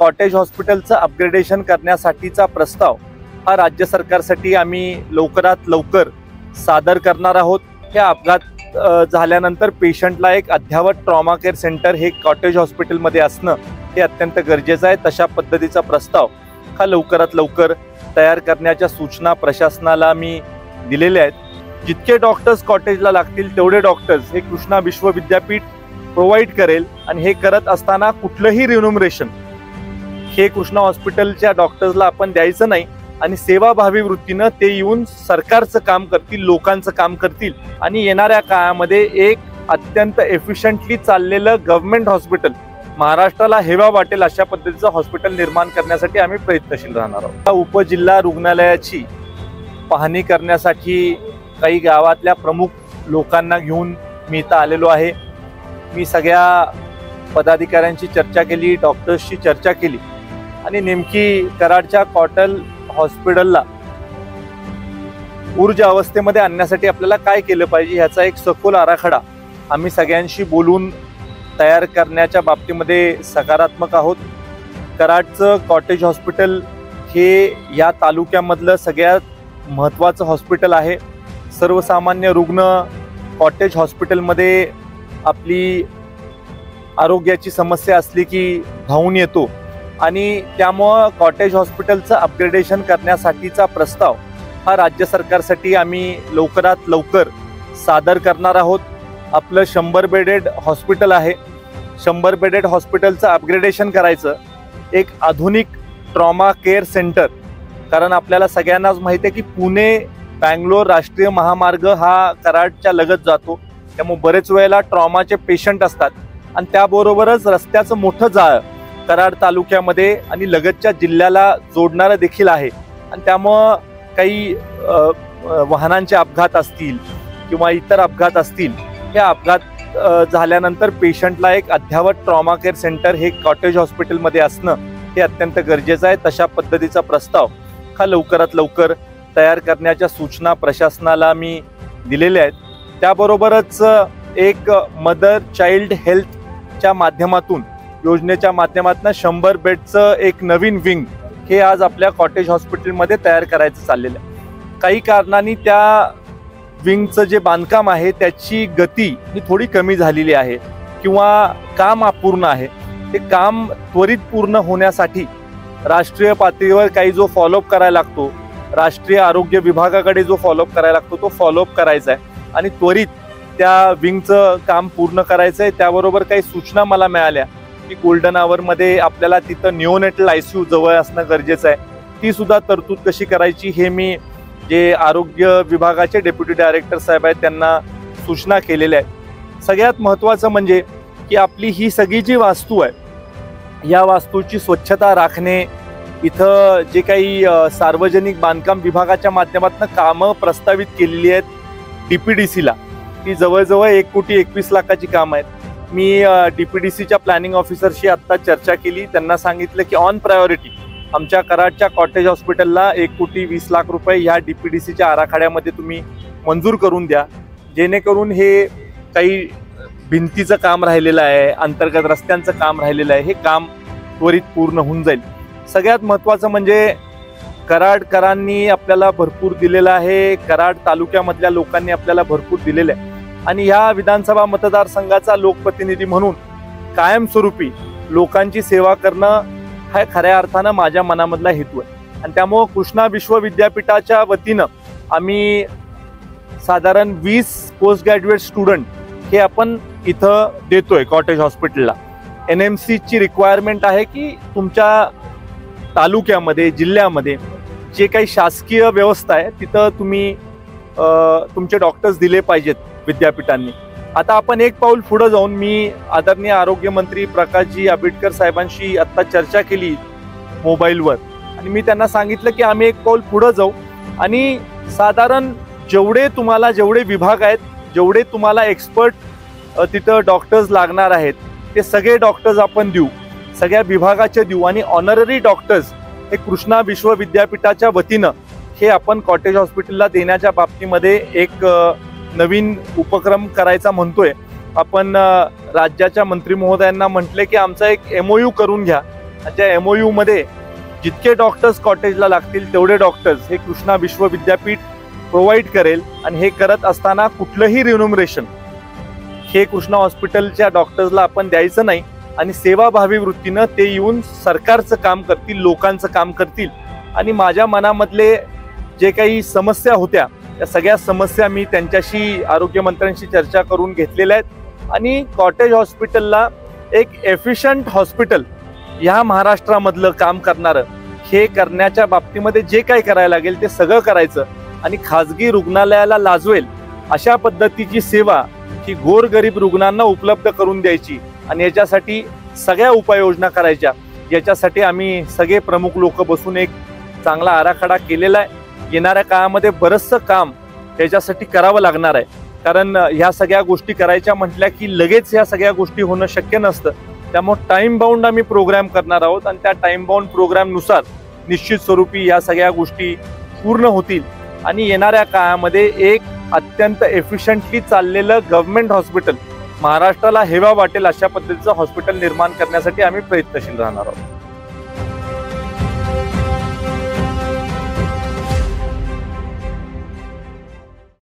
Cottage हॉस्पिटलचं upgradation करण्यासाठीचा प्रस्ताव हा राज्य सरकारसाठी आम्ही लवकरात लवकर सादर करणार आहोत। हे अपघात झाल्यानंतर पेशंटला एक अद्ययावत ट्रॉमा केअर सेंटर हे कॉटेज हॉस्पिटलमध्ये असणं हे अत्यंत गरजेचं आहे। तशा पद्धतीचा प्रस्ताव हा लवकरात लवकर तयार करण्याच्या सूचना प्रशासनाला मी दिलेल्या आहेत। जितके डॉक्टर्स कॉटेजला लागतील तेवढे डॉक्टर्स हे कृष्णा विश्व विद्यापीठ प्रोव्हाइड करेल आणि हे करत असताना कुठलंही रिन्युमरेशन हे कृष्णा हॉस्पिटलच्या डॉक्टर्सला आपण द्यायचं नाही आणि सेवाभावी वृत्तीनं ते येऊन सरकारचं काम करतील, लोकांचं काम करतील आणि येणाऱ्या काळामध्ये एक अत्यंत एफिशिएंटली चाललेलं गव्हर्नमेंट हॉस्पिटल महाराष्ट्राला हेवा वाटेल अशा पद्धतीचं हॉस्पिटल निर्माण करण्यासाठी आम्ही प्रयत्नशील राहणार आहोत। उपजिल्हा रुग्णालयाची पाहणी करण्यासाठी काही गावातल्या प्रमुख लोकांना घेऊन मी इथं आलेलो आहे। मी सगळ्या पदाधिकाऱ्यांची चर्चा केली, डॉक्टर्सची चर्चा केली आणि नेमकी कराडच्या कॉटल हॉस्पिटलला ऊर्जा अवस्थेमध्ये आणण्यासाठी आपल्याला काय केलं पाहिजे ह्याचा एक सखोल आराखडा आम्ही सगळ्यांशी बोलून तयार करण्याच्या बाबतीमध्ये सकारात्मक आहोत। कराडचं कॉटेज हॉस्पिटल हे या तालुक्यामधलं सगळ्यात महत्त्वाचं हॉस्पिटल आहे। सर्वसामान्य रुग्ण कॉटेज हॉस्पिटलमध्ये आपली आरोग्याची समस्या असली की धावून येतो आणि त्यामुळं कॉटेज हॉस्पिटलचं अपग्रेडेशन करण्यासाठीचा प्रस्ताव हा राज्य सरकारसाठी आम्ही लवकरात लवकर सादर करणार आहोत। आपलं 100 बेडेड हॉस्पिटल आहे। 100 बेडेड हॉस्पिटलचं अपग्रेडेशन करायचं, एक आधुनिक ट्रॉमा केअर सेंटर, कारण आपल्याला सगळ्यांनाच माहिती आहे की पुणे बँगलोर राष्ट्रीय महामार्ग हा कराडच्या लगत जातो, त्यामुळे बरेच वेळेला ट्रॉमाचे पेशंट असतात आणि त्याबरोबरच रस्त्याचं मोठं जाळं कराड तालुक्यामध्ये आणि लगतच्या जिल्ह्याला जोडणारं देखील आहे आणि त्यामुळं काही वाहनांचे अपघात असतील किंवा इतर अपघात असतील, हे अपघात झाल्यानंतर पेशंटला एक अद्ययावत ट्रॉमा केअर सेंटर हे कॉटेज हॉस्पिटलमध्ये असणं हे अत्यंत गरजेचं आहे। तशा पद्धतीचा प्रस्ताव हा लवकरात लवकर तयार करण्याच्या सूचना प्रशासनाला मी दिलेल्या आहेत। त्याबरोबरच एक मदर चाइल्ड हेल्थच्या माध्यमातून योजनेच्या माध्यमातून 100 बेडचं एक नवीन विंग हे आज आपल्या कॉटेज हॉस्पिटलमध्ये तयार करायचं चाललेलं आहे। काही कारणांनी त्या विंगचं जे बांधकाम आहे त्याची गती ही थोडी कमी झालेली आहे किंवा काम अपूर्ण आहे। ते काम त्वरित पूर्ण होण्यासाठी राष्ट्रीय पातळीवर काही जो फॉलोअप करायला लागतो, राष्ट्रीय आरोग्य विभागाकडे जो फॉलोअप करायला लागतो तो फॉलोअप करायचा आहे आणि त्वरित त्या विंगचं काम पूर्ण करायचं आहे। त्याबरोबर काही सूचना मला मिळाल्या की गोल्डन आवरमध्ये आपल्याला तिथं निओनेटल ICU जवळ असणं गरजेचं आहे, ती सुद्धा तरतूद कशी करायची हे मी जे आरोग्य विभागाचे डेप्युटी डायरेक्टर साहेब आहेत त्यांना सूचना केलेल्या आहेत। सगळ्यात महत्त्वाचं म्हणजे की आपली ही सगळी जी वास्तू आहे या वास्तूची स्वच्छता राखणे, इथं जे काही सार्वजनिक बांधकाम विभागाच्या माध्यमातून कामं प्रस्तावित केलेली आहेत DPDCला, ती जवळजवळ 1,21,00,000ची कामं आहेत। मी DPDCच्या प्लॅनिंग ऑफिसरशी आत्ता चर्चा केली, त्यांना सांगितलं की ऑन प्रायोरिटी आमच्या कराडच्या कॉटेज हॉस्पिटलला 1,20,00,000 रुपये ह्या DPDCच्या आराखड्यामध्ये तुम्ही मंजूर करून द्या, जेणेकरून हे काही भिंतीचं काम राहिलेलं आहे, अंतर्गत रस्त्यांचं काम राहिलेलं आहे, हे काम त्वरित पूर्ण होऊन जाईल। सगळ्यात महत्त्वाचं म्हणजे कराडकरांनी आपल्याला भरपूर दिलेलं आहे, कराड तालुक्यामधल्या लोकांनी आपल्याला भरपूर दिलेलं आहे आणि ह्या विधानसभा मतदारसंघाचा लोकप्रतिनिधी म्हणून कायमस्वरूपी लोकांची सेवा करणं हा खऱ्या अर्थानं माझ्या मनामधला हेतू आहे आणि त्यामुळं कृष्णा विश्व विद्यापीठाच्या वतीनं आम्ही साधारण 20 पोस्ट ग्रॅज्युएट स्टुडंट हे आपण इथं देतोय कॉटेज हॉस्पिटलला। NMCची रिक्वायरमेंट आहे की तुमच्या तालुक्यामध्ये जिल्ह्यामध्ये जे काही शासकीय व्यवस्था आहे तिथं तुम्ही तुमचे डॉक्टर्स दिले पाहिजेत विद्यापीठांनी। आता आपण एक पाऊल पुढे जाऊन मी आदरणीय आरोग्यमंत्री प्रकाशजी आंबेडकर साहेबांशी आत्ता चर्चा केली मोबाईलवर आणि मी त्यांना सांगितलं की आम्ही एक पाऊल पुढे जाऊ आणि साधारण जेवढे विभाग आहेत, जेवढे तुम्हाला एक्सपर्ट तिथं डॉक्टर्स लागणार आहेत ते सगळे डॉक्टर्स आपण देऊ, सगळ्या विभागाचे देऊ आणि ऑनररी डॉक्टर्स हे कृष्णा विश्व विद्यापीठाच्या वतीनं हे आपण कॉटेज हॉस्पिटलला देण्याच्या बाबतीमध्ये एक नवीन उपक्रम करायचा म्हणतोय। आपण राज्याच्या मंत्री महोदयांना म्हटले की आमचा एक MOU करून घ्या त्या MOU मध्ये जितके डॉक्टर्स कॉटेजला लागतील तेवढे डॉक्टर्स हे कृष्णा विश्व विद्यापीठ प्रोव्हाइड करेल आणि हे करत असताना कुठलंही रिन्युमरेशन हे कृष्णा हॉस्पिटलच्या डॉक्टर्सला आपण द्यायचं नाही आणि सेवाभावी वृत्तीनं ते येऊन सरकारचं काम करतील, लोकांचं काम करतील. आणि माझ्या मनामधले जे काही समस्या होत्या त्या सगळ्या समस्या मी त्यांच्याशी आरोग्यमंत्र्यांशी चर्चा करून घेतलेल्या आहेत आणि कॉटेज हॉस्पिटलला एक एफिशियंट हॉस्पिटल ह्या महाराष्ट्रामधलं काम करणारं हे करण्याच्या बाबतीमध्ये जे काही करायला लागेल ते सगळं करायचं आणि खाजगी रुग्णालयाला लाजवेल अशा पद्धतीची सेवा ही गोरगरीब रुग्णांना उपलब्ध करून द्यायची आणि याच्यासाठी सगळ्या उपाययोजना करायच्या. याच्यासाठी आम्ही सगळे प्रमुख लोक बसून एक चांगला आराखडा केलेला आहे. येणाऱ्या काळामध्ये बरंचसं काम याच्यासाठी करावं लागणार आहे, कारण ह्या सगळ्या गोष्टी करायच्या म्हटल्या की लगेच ह्या सगळ्या गोष्टी होणं शक्य नसतं. त्यामुळे टाइम बाउंड आम्ही प्रोग्राम करणार आहोत आणि त्या टाइम बाउंड प्रोग्रामनुसार निश्चित स्वरूपी या सगळ्या गोष्टी पूर्ण होतील आणि येणाऱ्या काळामध्ये एक अत्यंत एफिशियंटली चाललेलं गव्हर्नमेंट हॉस्पिटल महाराष्ट्राला हेवा वाटेल अशा पद्धतीचं हॉस्पिटल निर्माण करण्यासाठी आम्ही प्रयत्नशील राहणार आहोत.